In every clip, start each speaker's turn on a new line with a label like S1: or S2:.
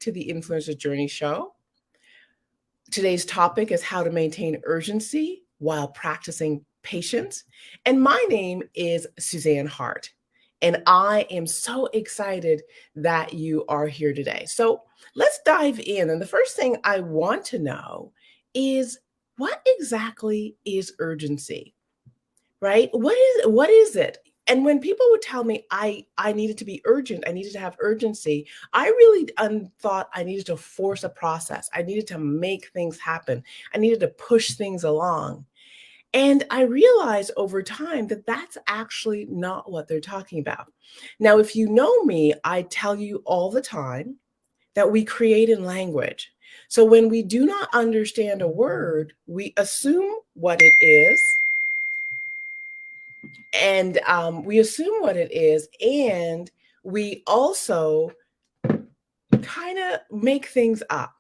S1: to the Influencer Journey Show. Today's topic is how to maintain urgency while practicing patience. And my name is Suzanne Hart. And I am so excited that you are here today. So let's dive in. And the first thing I want to know is, what exactly is urgency? Right? What is it? And when people would tell me I needed to be urgent, I needed to have urgency, I really thought I needed to force a process. I needed to make things happen. I needed to push things along. And I realized over time that that's actually not what they're talking about. Now, if you know me, I tell you all the time that we create in language. So when we do not understand a word, we assume what it is, and we assume what it is, and we also kind of make things up.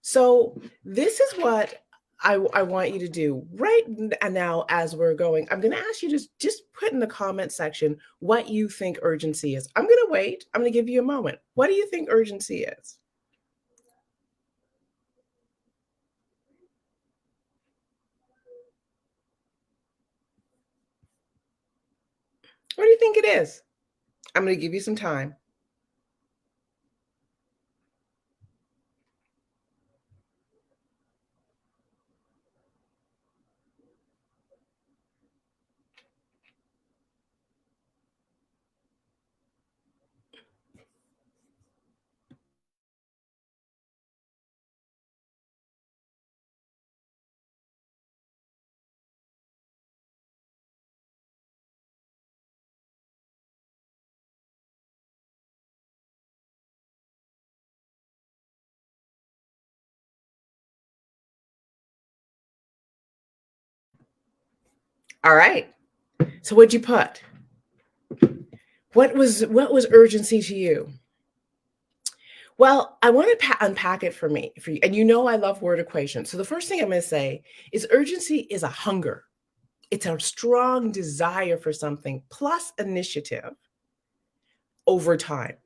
S1: So this is what I want you to do right now as we're going. I'm going to ask you to just put in the comment section what you think urgency is. I'm going to wait. I'm going to give you a moment. What do you think urgency is? What do you think it is? I'm going to give you some time. All right. So what'd you put? What was urgency to you? Well, I want to unpack it for you. And you know I love word equations. So the first thing I'm going to say is urgency is a hunger. It's a strong desire for something plus initiative over time.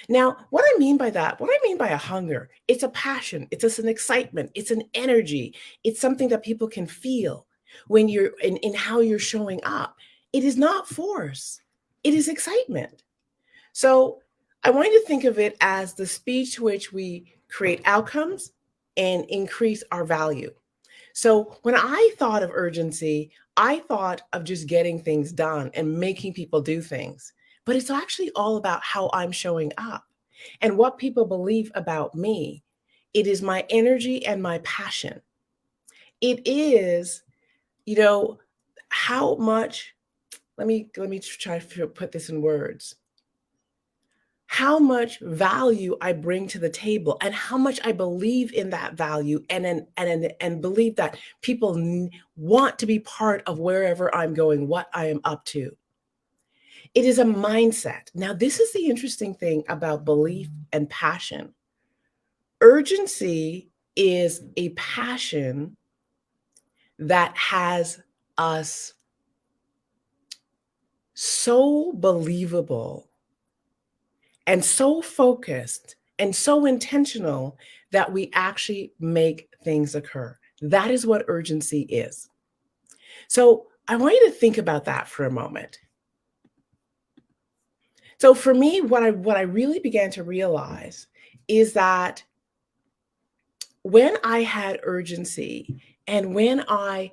S1: Now, what I mean by that, what I mean by a hunger, it's a passion, it's just an excitement, it's an energy, it's something that people can feel when you're in how you're showing up. It is not force, it is excitement. So I want you to think of it as the speed to which we create outcomes and increase our value. So when I thought of urgency, I thought of just getting things done and making people do things. But it's actually all about how I'm showing up and what people believe about me. It is my energy and my passion. It is, you know, how much, let me try to put this in words, how much value I bring to the table and how much I believe in that value and believe that people want to be part of wherever I'm going, what I am up to. It is a mindset. Now, this is the interesting thing about belief and passion. Urgency is a passion that has us so believable and so focused and so intentional that we actually make things occur. That is what urgency is. So I want you to think about that for a moment. So for me, what I really began to realize is that when I had urgency and when I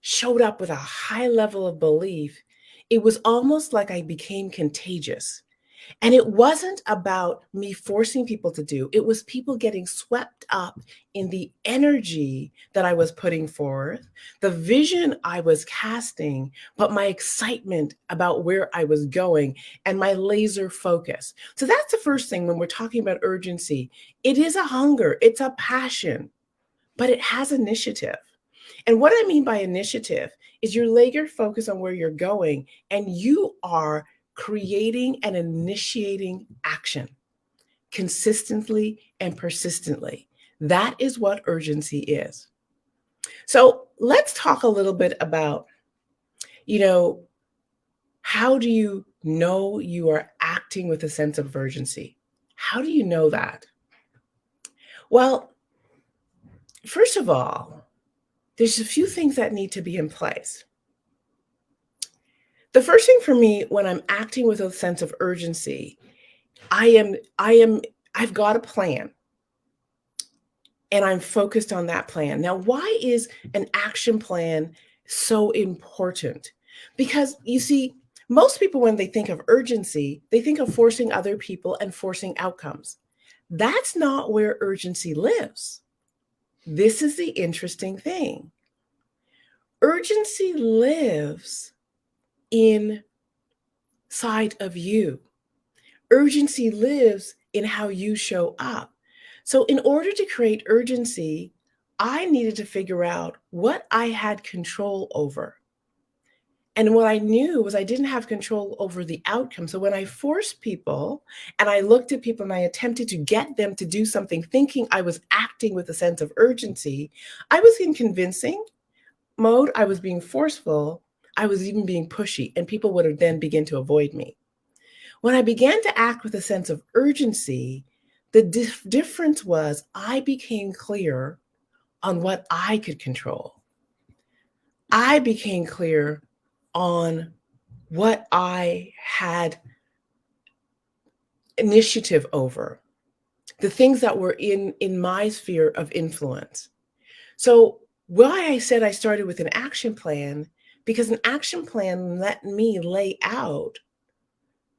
S1: showed up with a high level of belief, it was almost like I became contagious. And it wasn't about me forcing people to do, it was people getting swept up in the energy that I was putting forth, the vision I was casting, but my excitement about where I was going and my laser focus. So that's the first thing when we're talking about urgency. It is a hunger, it's a passion, but it has initiative. And what I mean by initiative is you're laser focused on where you're going and you are creating and initiating action consistently and persistently. That is what urgency is. So let's talk a little bit about, you know, how do you know you are acting with a sense of urgency? How do you know that? Well, first of all, there's a few things that need to be in place. The first thing for me when I'm acting with a sense of urgency, I am I've got a plan and I'm focused on that plan. Now, why is an action plan so important? Because you see, most people when they think of urgency, they think of forcing other people and forcing outcomes. That's not where urgency lives. This is the interesting thing. Urgency lives inside of you. Urgency lives in how you show up. So, in order to create urgency, I needed to figure out what I had control over. And what I knew was I didn't have control over the outcome. So, when I forced people and I looked at people and I attempted to get them to do something, thinking I was acting with a sense of urgency, I was in convincing mode, I was being forceful, I was even being pushy, and people would have then begin to avoid me. When I began to act with a sense of urgency, the difference was I became clear on what I could control. I became clear on what I had initiative over, the things that were in my sphere of influence. So why I said I started with an action plan, because an action plan let me lay out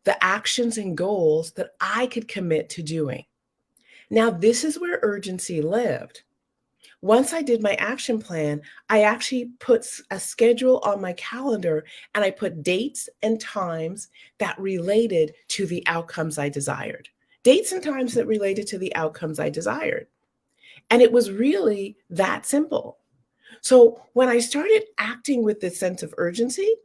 S1: the actions and goals that I could commit to doing. Now, this is where urgency lived. Once I did my action plan, I actually put a schedule on my calendar and I put dates and times that related to the outcomes I desired. Dates and times that related to the outcomes I desired. And it was really that simple. So when I started acting with this sense of urgency,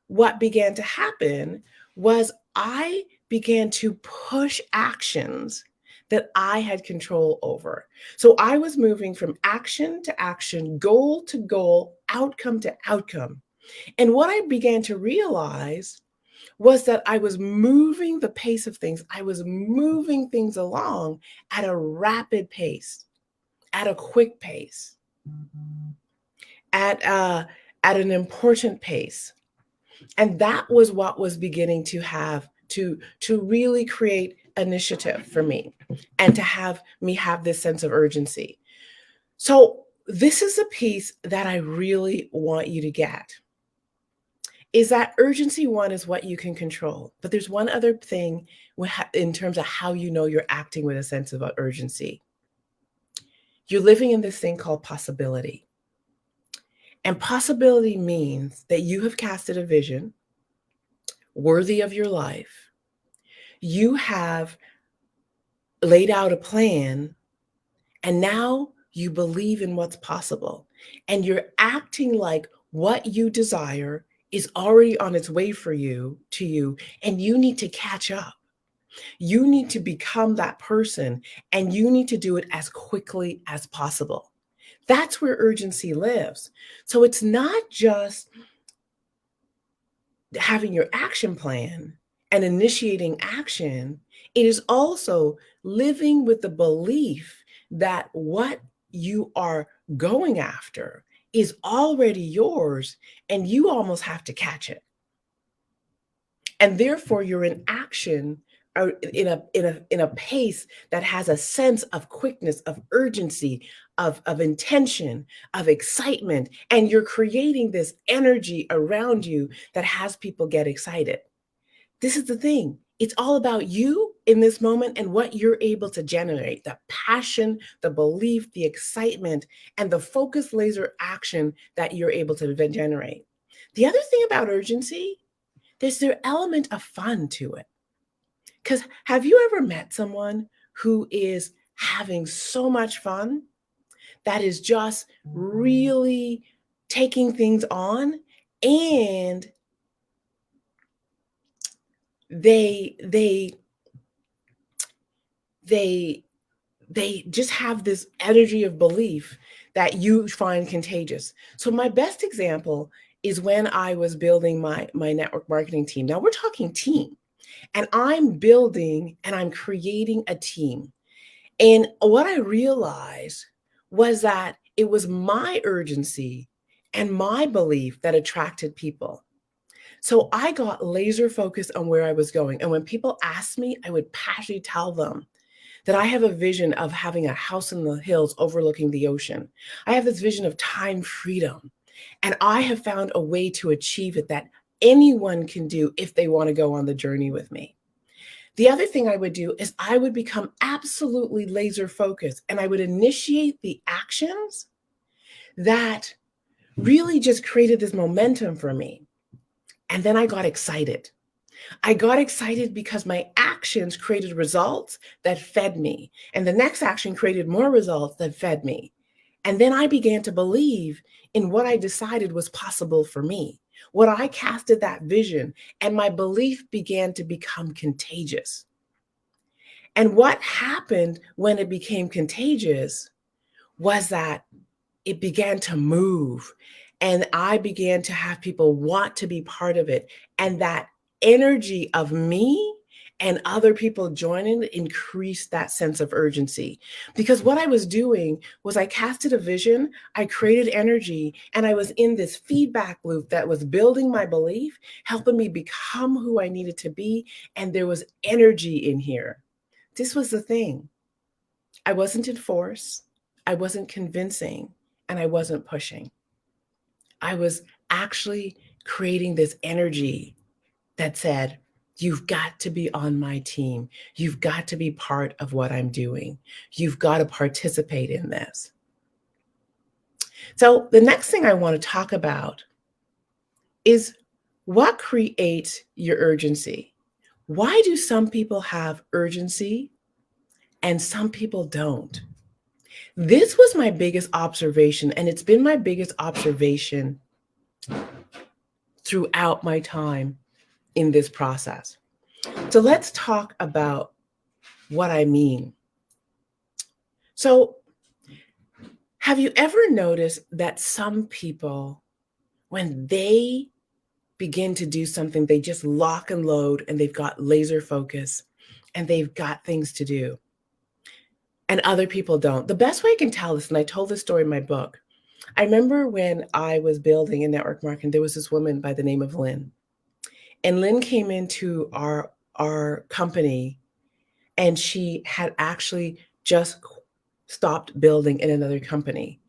S1: what began to happen was I began to push actions that I had control over. So I was moving from action to action, goal to goal, outcome to outcome. And what I began to realize was that I was moving the pace of things. I was moving things along at a rapid pace, at a quick pace, at an important pace. And that was what was beginning to have to really create initiative for me and to have me have this sense of urgency. So this is a piece that I really want you to get, is that urgency one is what you can control. But there's one other thing in terms of how you know you're acting with a sense of urgency. You're living in this thing called possibility. And possibility means that you have casted a vision worthy of your life. You have laid out a plan, and now you believe in what's possible. And you're acting like what you desire is already on its way for you to you, and you need to catch up. You need to become that person, and you need to do it as quickly as possible. That's where urgency lives. So it's not just having your action plan and initiating action, it is also living with the belief that what you are going after is already yours and you almost have to catch it. And therefore you're in action or in a pace that has a sense of quickness, of urgency, of intention, of excitement, and you're creating this energy around you that has people get excited. This is the thing. It's all about you in this moment and what you're able to generate, the passion, the belief, the excitement, and the focused laser action that you're able to generate. The other thing about urgency, there's their element of fun to it. Because have you ever met someone who is having so much fun, that is just really taking things on, and they they they they just have this energy of belief that you find contagious. So my best example is when I was building my network marketing team. Now we're talking team. And I'm building and I'm creating a team. And what I realized was that it was my urgency and my belief that attracted people. So I got laser focused on where I was going. And when people asked me, I would passionately tell them that I have a vision of having a house in the hills overlooking the ocean. I have this vision of time freedom. And I have found a way to achieve it that anyone can do if they want to go on the journey with me. The other thing I would do is I would become absolutely laser focused and I would initiate the actions that really just created this momentum for me. And then I got excited. I got excited because my actions created results that fed me. And the next action created more results that fed me. And then I began to believe in what I decided was possible for me, what I casted that vision, and my belief began to become contagious. And what happened when it became contagious was that it began to move and I began to have people want to be part of it. And that energy of me and other people joining increased that sense of urgency. Because what I was doing was I casted a vision, I created energy, and I was in this feedback loop that was building my belief, helping me become who I needed to be. And there was energy in here. This was the thing. I wasn't in force, I wasn't convincing, and I wasn't pushing. I was actually creating this energy that said, you've got to be on my team. You've got to be part of what I'm doing. You've got to participate in this. So the next thing I want to talk about is what creates your urgency? Why do some people have urgency and some people don't? This was my biggest observation, and it's been my biggest observation throughout my time in this process. So let's talk about what I mean. So, have you ever noticed that some people, when they begin to do something, they just lock and load and they've got laser focus and they've got things to do, and other people don't? The best way I can tell this, and I told this story in my book, I remember when I was building in network marketing, there was this woman by the name of Lynn. And Lynn came into our company and she had actually just stopped building in another company.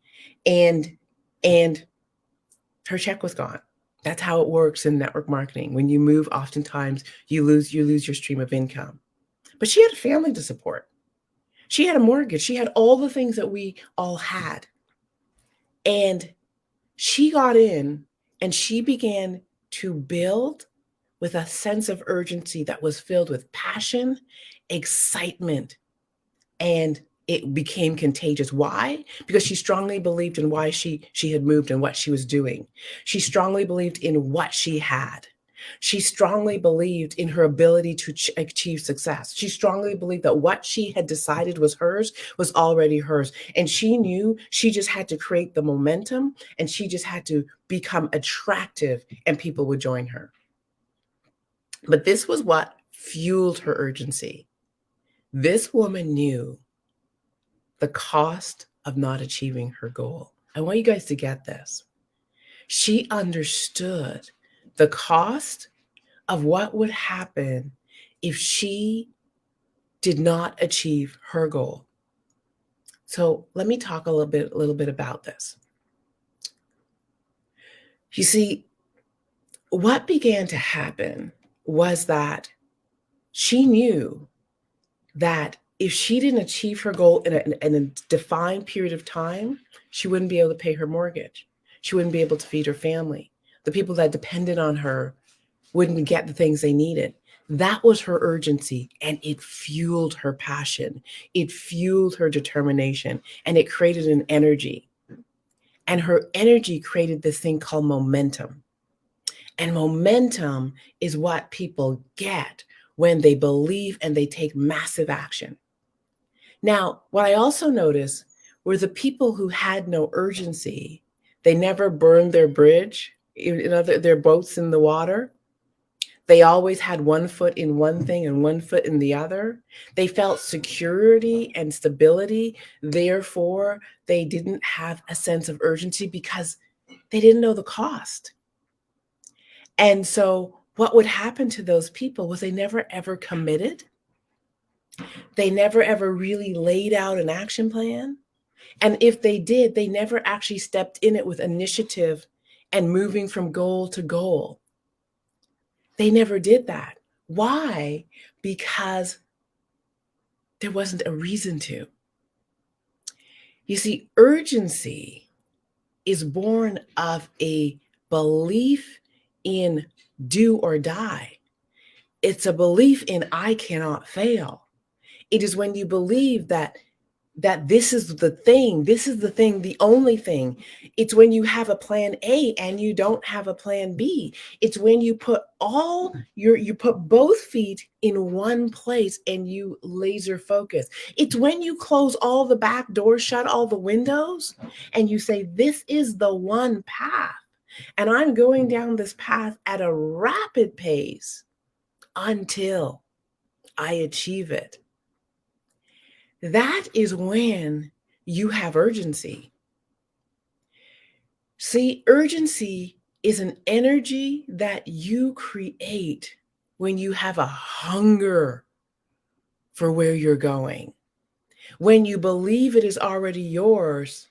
S1: And her check was gone. That's how it works in network marketing. When you move, oftentimes you lose your stream of income. But she had a family to support. She had a mortgage. She had all the things that we all had. And she got in and she began to build with a sense of urgency that was filled with passion, excitement, and it became contagious. Why? Because she strongly believed in why she had moved and what she was doing. She strongly believed in what she had. She strongly believed in her ability to achieve success. She strongly believed that what she had decided was hers was already hers. And she knew she just had to create the momentum and she just had to become attractive and people would join her. But this was what fueled her urgency. This woman knew the cost of not achieving her goal. I want you guys to get this. She understood the cost of what would happen if she did not achieve her goal. So let me talk a little bit about this. You see, what began to happen was that she knew that if she didn't achieve her goal in a defined period of time, she wouldn't be able to pay her mortgage. She wouldn't be able to feed her family. The people that depended on her wouldn't get the things they needed. That was her urgency, and it fueled her passion. It fueled her determination, and it created an energy. And her energy created this thing called momentum. And momentum is what people get when they believe and they take massive action. Now, what I also noticed were the people who had no urgency. They never burned their bridge, their boats in the water. They always had one foot in one thing and one foot in the other. They felt security and stability. Therefore, they didn't have a sense of urgency because they didn't know the cost. And so, what would happen to those people was they never ever committed. They never ever really laid out an action plan. And if they did, they never actually stepped in it with initiative and moving from goal to goal. They never did that. Why? Because there wasn't a reason to. You see, urgency is born of a belief in do or die. It's a belief in I cannot fail. It is when you believe that this is the thing, the only thing. It's when you have a plan A and you don't have a plan B. It's when you put you put both feet in one place and you laser focus. It's when you close all the back doors, shut all the windows, and you say, this is the one path. And I'm going down this path at a rapid pace until I achieve it. That is when you have urgency. See, urgency is an energy that you create when you have a hunger for where you're going, when you believe it is already yours,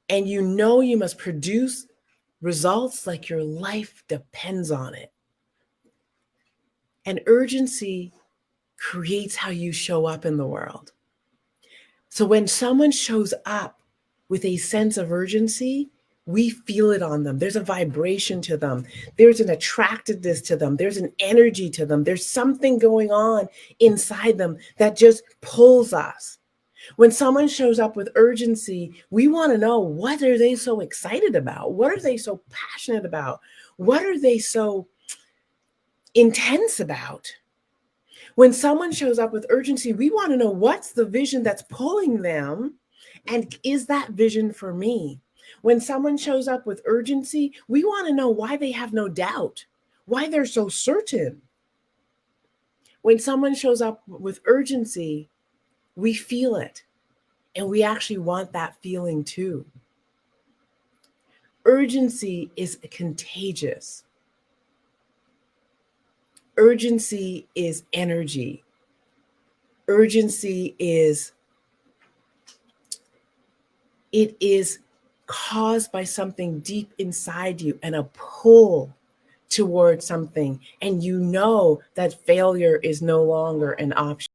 S1: and you know you must produce results like your life depends on it. And urgency creates how you show up in the world. So when someone shows up with a sense of urgency, we feel it on them. There's a vibration to them. There's an attractiveness to them. There's an energy to them. There's something going on inside them that just pulls us. When someone shows up with urgency, we want to know, what are they so excited about? What are they so passionate about? What are they so intense about? When someone shows up with urgency, we want to know, what's the vision that's pulling them? And is that vision for me? When someone shows up with urgency, we want to know why they have no doubt, why they're so certain. When someone shows up with urgency, we feel it, and we actually want that feeling too. Urgency is contagious. Urgency is energy. Urgency is caused by something deep inside you and a pull towards something. And you know that failure is no longer an option.